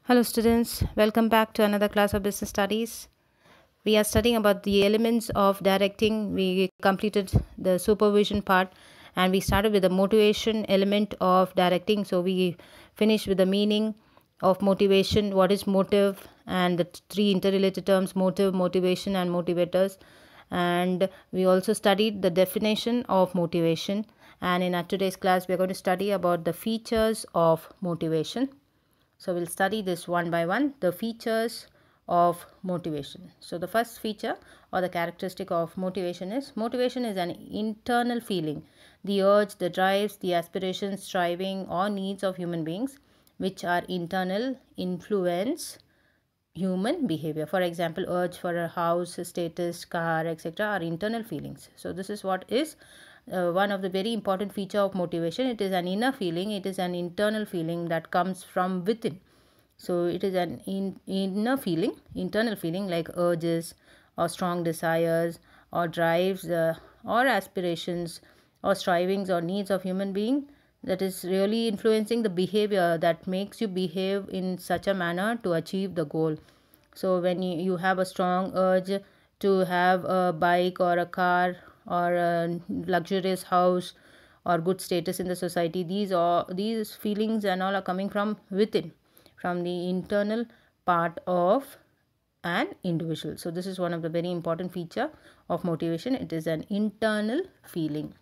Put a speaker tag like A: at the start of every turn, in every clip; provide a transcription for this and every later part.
A: Hello students, welcome back to another class of business studies. We are studying about the elements of directing. We completed the supervision part and we started with the motivation element of directing. So we finished with the meaning of motivation, what is motive, and the three interrelated terms motive, motivation, and motivators. And we also studied the definition of motivation. And in our today's class, we are going to study about the features of motivation. So we'll study this one by one, the features of motivation. So the first feature or the characteristic of motivation is an internal feeling, the urge, the drives, the aspirations, striving or needs of human beings which are internal, influence human behavior. For example, urge for a house, status, car, etc. are internal feelings. So this is what is one of the very important feature of motivation. It is an inner feeling, it is an internal feeling that comes from within. So it is an inner feeling, internal feeling, like urges or strong desires or drives or aspirations or strivings or needs of human being that is really influencing the behavior that makes you behave in such a manner to achieve the goal. So when you have a strong urge to have a bike or a car or a luxurious house or good status in the society, these feelings and all are coming from within, from the internal part of an individual. So this is one of the very important feature of motivation. It is an internal feeling.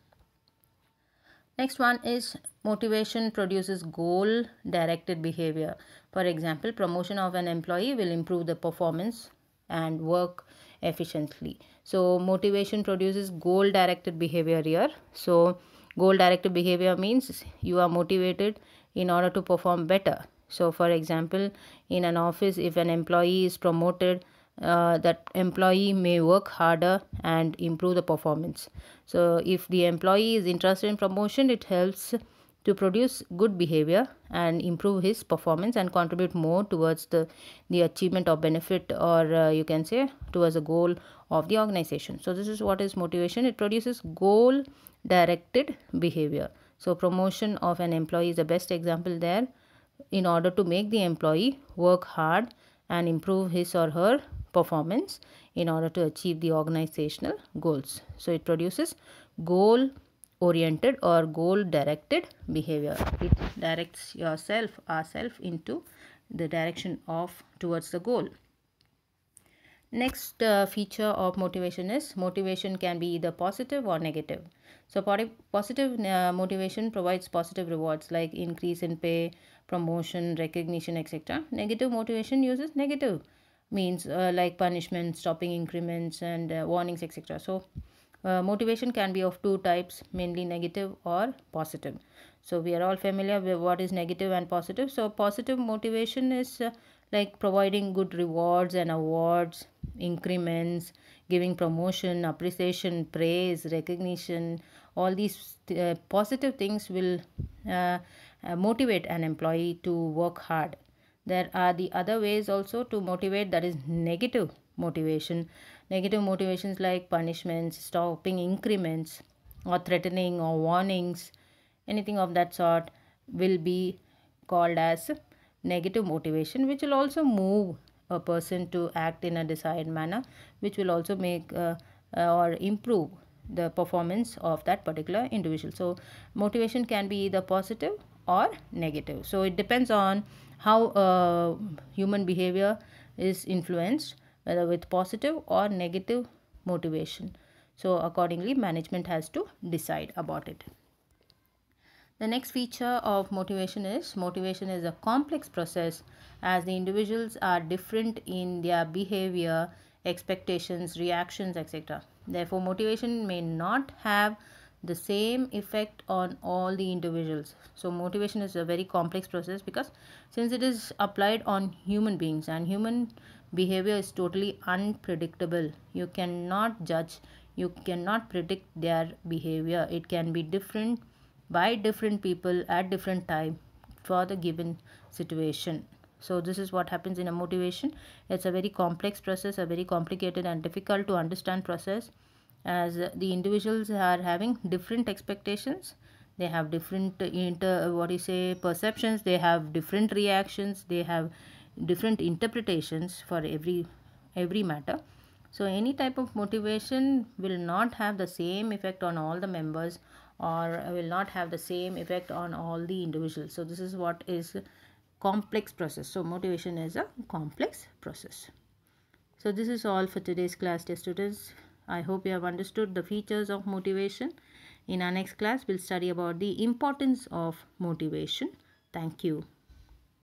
A: Next one is motivation produces goal directed behavior. For example, promotion of an employee will improve the performance and work efficiently. So motivation produces goal directed behavior here. So goal directed behavior means you are motivated in order to perform better. So for example, in an office, if an employee is promoted, that employee may work harder and improve the performance. So if the employee is interested in promotion, it helps to produce good behavior and improve his performance and contribute more towards the achievement of benefit, or you can say towards the goal of the organization. So this is what is motivation. It produces goal directed behavior. So promotion of an employee is the best example there, in order to make the employee work hard and improve his or her performance in order to achieve the organizational goals. So it produces goal oriented or goal directed behavior. It directs ourself into the direction of towards the goal. Next feature of motivation is motivation can be either positive or negative. So positive motivation provides positive rewards like increase in pay, promotion, recognition, etc. Negative motivation uses negative means like punishment, stopping increments, and warnings, etc. So motivation can be of two types, mainly negative or positive. So we are all familiar with what is negative and positive. So positive motivation is like providing good rewards and awards, increments, giving promotion, appreciation, praise, recognition. All these positive things will motivate an employee to work hard. There are the other ways also to motivate, that is negative motivation. Negative motivations like punishments, stopping increments, or threatening or warnings, anything of that sort will be called as negative motivation, which will also move a person to act in a desired manner, which will also make or improve the performance of that particular individual. So motivation can be either positive or negative. So it depends on how human behavior is influenced, whether with positive or negative motivation. So accordingly, management has to decide about it. The next feature of motivation is a complex process, as the individuals are different in their behavior, expectations, reactions, etc. Therefore, motivation may not have the same effect on all the individuals. So motivation is a very complex process, because since it is applied on human beings and human behavior is totally unpredictable, you cannot judge, you cannot predict their behavior. It can be different by different people at different time for the given situation. So this is what happens in a motivation. It's a very complex process, a very complicated and difficult to understand process, as the individuals are having different expectations, they have different perceptions, they have different reactions, they have different interpretations for every matter. So any type of motivation will not have the same effect on all the members, or will not have the same effect on all the individuals. So this is what is complex process. So motivation is a complex process. So this is all for today's class, dear students. I hope you have understood the features of motivation. In our next class, we'll study about the importance of motivation. Thank you.